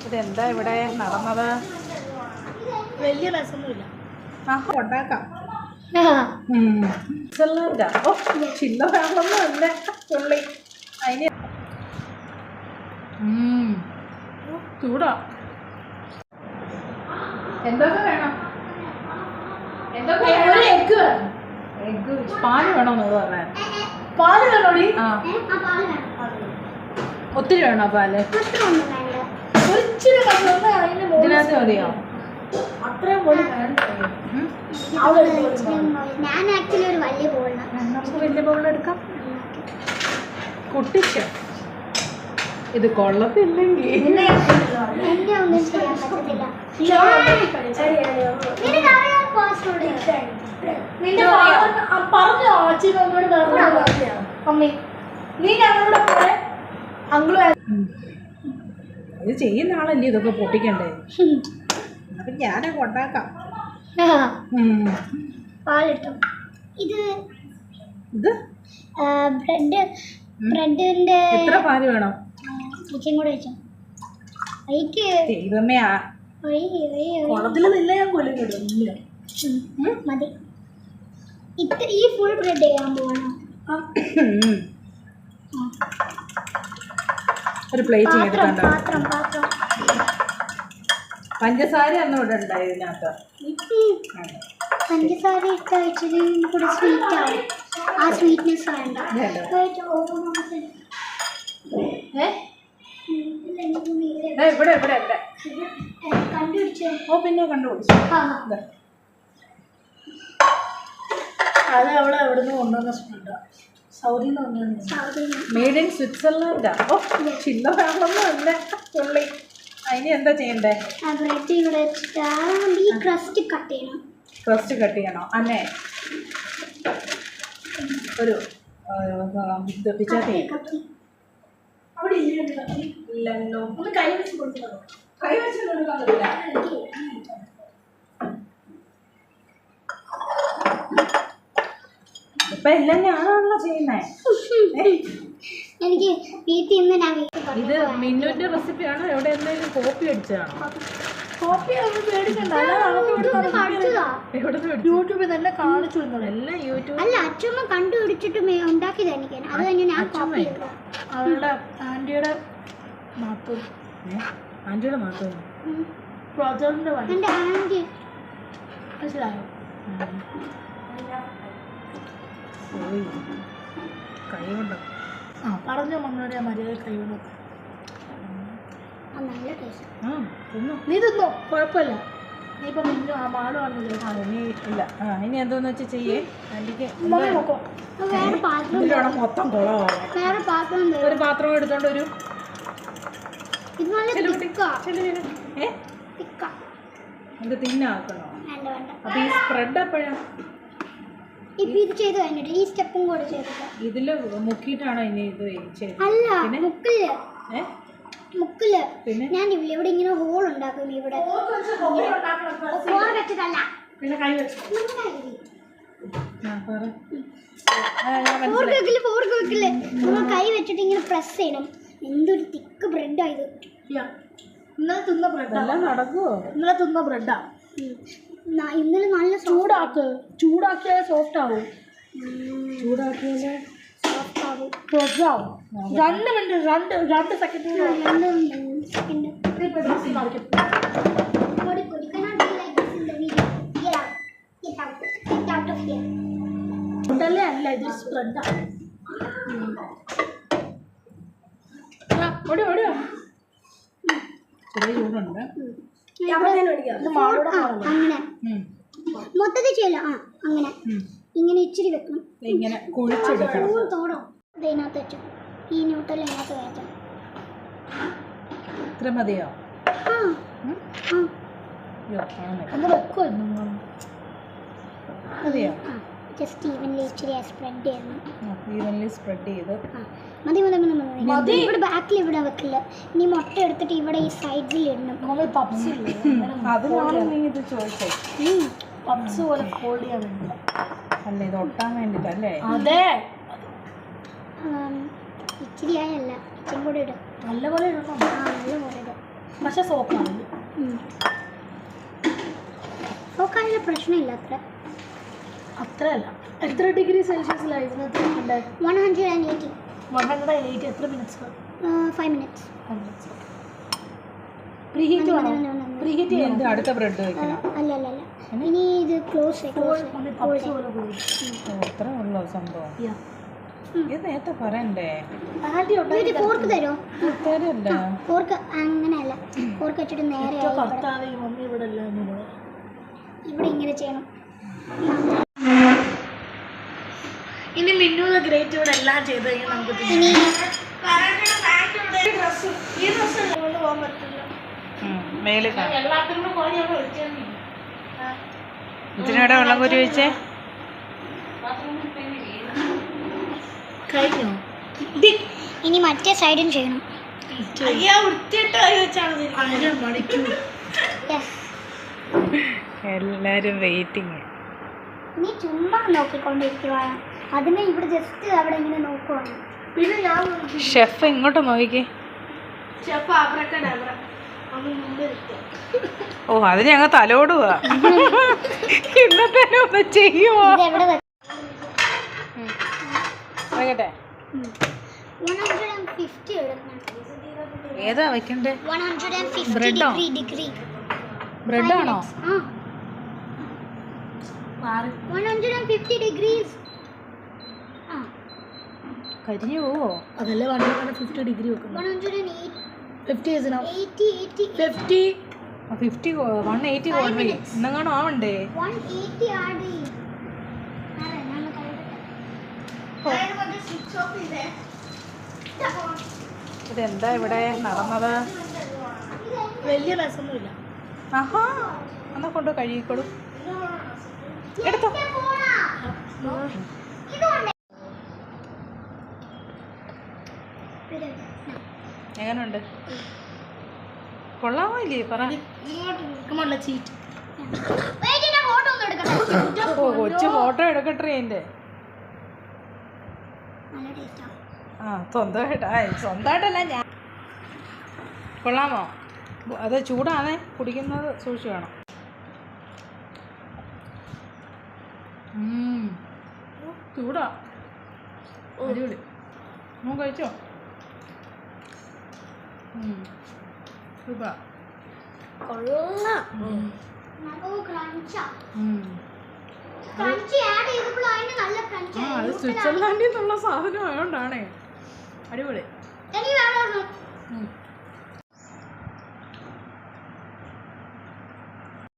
ഇതെന്താ ഇവിടെ നടന്നത്? വലിയ രസമൊന്നുമില്ല. ഉണ്ടാക്കാം. ചില്ലറൊന്നും അല്ല പുള്ളി. അതിന് ചൂടാ. എന്തൊക്കെ വേണം? എഗ്ഗ് പാല് വേണോന്ന് പറഞ്ഞ പാല് വേണോടി? ഒത്തിരി വേണോ പാല്? ഇതിനകത്ത് മതിയോ? അത്രയും പോലെ വേണ്ട. ഞാൻ ആക്ച്വലി ഒരു വലിയ ബോളാണ്. നമുക്ക് വലിയ ബോളെടുക്കാം. കുട്ടിക്ക് ഇത് കൊള്ളത്തില്ലെങ്കിൽ എന്നെ ഒന്നും ചെയ്യാൻ പറ്റത്തില്ല. പറഞ്ഞോ അച്ഛനോട് അമ്മി നീ ഞങ്ങളുടെ പോലെ അങ്കിളും ഇത് ചെയ്യുന്ന ആളല്ലേ ഇതൊക്കെ പൊട്ടിക്കണ്ടേ? അപ്പം ഞാനൊക്കെ ഉണ്ടാക്കാം. പാലിട്ടു. ഇത് ഇത് ബ്രെഡിന്റെ എത്ര പാല് വേണം? ഇച്ചിരി കൂടെ വെച്ചോ. ദൈവമേ, കുളത്തിലൊന്നില്ല, ഞാൻ കൊല്ലിടും മതി. ഈ ഫുൾ ബ്രെഡ് ചെയ്യാൻ പോകണം. ഒരു പ്ലേറ്റ് എടുക്കണ്ട. പാത്രം പഞ്ചസാര ഒന്നും ഇവിടെ ഉണ്ടായി ഇതിനകത്ത്. പഞ്ചസാര ഇട്ട് ഇച്ചിരി കൂടെ സ്വീറ്റ് ആവും. ആ സ്വീറ്റ്നെസ് വേണ്ട. ഇവിടെ കണ്ടുപിടിച്ചോ? ഓ പിന്നെ കണ്ടുപിടിച്ചു. അത് അവളെ എവിടെ നിന്ന് കൊണ്ടുവന്ന സ്പൂണ്ടാ, സൗദിയിൽ നിന്ന് കൊണ്ടുവന്ന. Made in സ്വിറ്റ്സർലൻഡാ. ഓ ചില്ലറൊന്നും അല്ല പുള്ളി. അതിന് എന്താ ചെയ്യണ്ടേ? ബ്രെഡ് ഇവിടെ വെച്ചിട്ട് ഈ ക്രസ്റ്റ് കട്ട് ചെയ്യണം. ക്രസ്റ്റ് കട്ട് ചെയ്യണോ? അന്നേ ഒരു പിച്ചാത്തി അവിടെ ഇല്ലല്ലോ. ഒന്ന് കൈ വെച്ച് കൊടുത്തോ. കൈ വെച്ച് കൊടുക്കാൻ പറ്റില്ല. ഇപ്പൊ എല്ലാം ഞാനാണല്ലോ ചെയ്യുന്നേ. എനിക്ക് വീട്ടിൽ നിന്ന് ഞാൻ ഇത് മിന്നുവിന്റെ റെസിപ്പിയാണോ? എവിടെ എന്തെങ്കിലും കോപ്പി അടിച്ചതാണോ? കോപ്പി മേടിക്കണ്ട, യൂട്യൂബിൽ തന്നെ കാണിച്ചു തന്നത്. എല്ലാം യൂട്യൂബ് അല്ല, അച്ഛമ്മ കണ്ടുപിടിച്ചിട്ട് ഉണ്ടാക്കിയത് എനിക്ക്. അത് കഴിഞ്ഞ് ഞാൻ കോപ്പി ചെയ്തു. അവളുടെ ആന്റിയുടെ നാത്തൂൻ, ആന്റിയുടെ മാത്രം ബ്രദറിന്റെ വഴി. എൻ്റെ ആന്റി മനസ്സിലായോ? കൈ കൊണ്ടോ? പറഞ്ഞോ മമ്മയുടെ മര്യാദ കൈ കൊണ്ടോ. നല്ല ടേസ്റ്റ്. നീ തിന്നോ, കുഴപ്പമില്ല. നീ ഇപ്പൊ മിന്നു ആ മാള് പറഞ്ഞില്ല. ഇനി ഇല്ല. ഇനി എന്തോന്ന് വെച്ചാൽ ചെയ്യേ. ആന്റിക്ക് നോക്കോ, വേറെ പാത്രം മൊത്തം കുളമാണ്. വേറെ പാത്രം ഒരു പാത്രം എടുത്തോണ്ട് ഒരു ഇത് നല്ല തിക്കാ. ഇത് തിന്നാക്കണോ? വേണ്ട വേണ്ട. അപ്പൊ ഈ സ്പ്രെഡ് എപ്പോഴാ? ഇപ്പൊ ഇത് ചെയ്ത് കഴിഞ്ഞിട്ട് ഈ സ്റ്റെപ്പും കൂടെ ചെയ്തിട്ട് ഇതില് മുക്കിയിട്ടാണോ ഇനി ഇത് ചെയ്ത്? അല്ല, മുക്കില് മുക്കില് പിന്നെ ഞാൻ ഇവിടെ ഇങ്ങനെ ഹോൾ ഉണ്ടാക്കും. ഇവിടെ ഫോർ വെച്ചിട്ടല്ല, പിന്നെ കൈ വെച്ചു. ഫോർക്ക് വെക്കില്ലേ, നമ്മൾ കൈ വെച്ചിട്ട് ഇങ്ങനെ പ്രസ് ചെയ്യണം. എന്തൊരു തിക്ക് ബ്രെഡാ ഇത്. ഇന്നലെ തിന്ന ബ്രെഡാ. നടക്കുവോ? ഇന്നലെ തിന്ന ബ്രെഡാ. ഇന്നലെ നല്ല ചൂടാക്കിയാലേ സോഫ്റ്റ് ആവും. ചൂടാക്കിയാലേ സോഫ്റ്റ് ആവും. 2 മിനിറ്റ് 2 സെക്കൻഡ്. ബ്രെഡല്ലേ അല്ല, ഇത് സ്പ്രെഡാ. ഓടിയോ ചെറിയ ചൂടുണ്ട്. അങ്ങനെ മൊത്തത്തിൽ ചെയ്യല. അങ്ങനെ ഇങ്ങനെ ഇച്ചിരി വെക്കണം. ഇങ്ങനെ കുഴിച്ചെടുക്കണം. തോടോ ഇതിനകത്ത് വെച്ചു. ഈ ന്യൂട്ടൽ ഇതിനകത്ത് വെച്ചാൽ ഇത്ര മതിയോ? മതിയോ? ജസ്റ്റ് ഈവൻലി ഇച്ചിരി സ്പ്രെഡ് ചെയ്യണം. ഈവൻലി സ്പ്രെഡ് ചെയ്ത് മതി. ഇവിടെ ബാക്കിൽ ഇവിടെ വെക്കില്ല. ഇനി മുട്ട എടുത്തിട്ട് ഇവിടെ ഈ സൈഡിൽ ഇടണം. അതിനാണ് നീ ഇത് ചോദിച്ചത്. പപ്സ് പോലെ ഹോൾഡ് ചെയ്യാൻ വേണ്ടി അല്ല, ഇത് ഒട്ടാൻ വേണ്ടിട്ടല്ലേ? അതെ. ഇച്ചിരി ആയല്ല, ഇച്ചിരി കൂടെ ഇടും. നല്ലപോലെ ഇടണം. നല്ലപോലെ ഇടും. പക്ഷെ സോക്കാവില്ല. സോക്കാനുള്ള പ്രശ്നമില്ല അത്ര. അത്രയല്ല. എത്ര ഡിഗ്രി സെൽഷ്യസിലായിരുന്നു ഉണ്ടായി? 180. 180. എത്ര മിനിറ്റ്സ്? 5 minutes. പ്രീഹീറ്റ് വേണോ? പ്രീഹീറ്റ് ഇനി എന്ത് അടുത്ത ബ്രെഡ് വെക്കണം? അല്ല അല്ല അല്ല, ഇനി ഇത് ക്ലോസ് പപ്സ് പോലെ പോയി. അത്രേ ഉള്ളോ സംഭവം? ഇത് നേരത്തെ പറയണ്ടേ? ആൻറ്റി ഇത് ഫോർക്ക് തരുമോ? തരല്ല. ഫോർക്ക് അങ്ങനെയല്ല, ഫോർക്ക് വെച്ചിട്ട് നേരെ ഭർത്താവ് മമ്മി ഇവിടെ അല്ല, ഇവിടെ ഇങ്ങനെ ചെയ്യണം. ഇനി മിന്നുന്ന ഗ്രേറ്റ് ഇവിടെ എല്ലാം ചെയ്ത് കഴിഞ്ഞാൽ നമുക്ക് ഇനി ഈ ഡ്രസ്സ് കൊണ്ട് പോകാൻ പറ്റില്ല. മേല് എല്ലാത്തിനും കോഴി അവിടെ ഒഴിച്ചാൽ ഇതിനോടെ വെള്ളം കോരി വെച്ചേ. കഴിഞ്ഞോ? ഇനി മറ്റേ സൈഡും ചെയ്യണം. എല്ലാരും വെയിറ്റിങ്. നീ ചുമ്മാ നോക്കിക്കൊണ്ടിരിക്കുവാണ്, അതിനെ ഇവിടെ ജസ്റ്റ് അവിടെ ഇങ്ങനെ നോക്കുവാണ്. പിന്നെ ഞാൻ ഷെഫ് ഇങ്ങോട്ട് നോക്കിക്കേ. ഷെഫ് ആബ്രക്കഡാബ്ര അവൻ മുമ്പ് ഓ അതിന് ഞങ്ങൾ തലോടുക. ഇന്നത്തെ ഒന്ന് ചെയ്യുമോ? ഇത് എവിടെ വെക്കട്ടെ. 150 എടുക്കണം. ഏതാ വെക്കണ്ടേ? 150 ബ്രെഡോ? ഡിഗ്രി. ബ്രെഡാണോ? 150 degrees. കരിഞ്ഞു പോവോ? അതല്ലേ 150 ഡിഗ്രി വെക്കുന്നത്. 180. 50 is enough. 80. 50. 50 180 ഓർഡർ ചെയ്യും. ഇന്നെങ്ങാണോ ആവണ്ടേ? 180 ആഡ് ചെയ്യും. അതെ ഞാൻ കഴുകട്ടെ. ഇതെന്താ ഇവിടെ നടന്നത്? വലിയ രസമൊന്നുമില്ല. ആഹാ എന്നാ കൊണ്ട് കഴുകിക്കോളൂ. എടുത്തോ. എങ്ങനുണ്ട്? കൊള്ളാമോ ഇല്ലേ? പറ. ചീറ്റ്. ഓ കൊച്ചു ഫോട്ടോ എടുക്കട്ടെ എൻ്റെ. നല്ല ടേസ്റ്റാ. സ്വന്തമായിട്ടല്ല ഞാൻ. കൊള്ളാമോ? അത് ചൂടാണേ, കുടിക്കുന്നത് സൂക്ഷിച്ച് വേണം. ചൂടാ, അടിപൊളി. നമുക്ക് കഴിച്ചോ? സൂപ്പർ. കൊള്ളാം. അത് സ്വിറ്റ്സർലാൻഡിൽ നിന്നുള്ള സാധനം ആയതുകൊണ്ടാണേ. അടിപൊളി.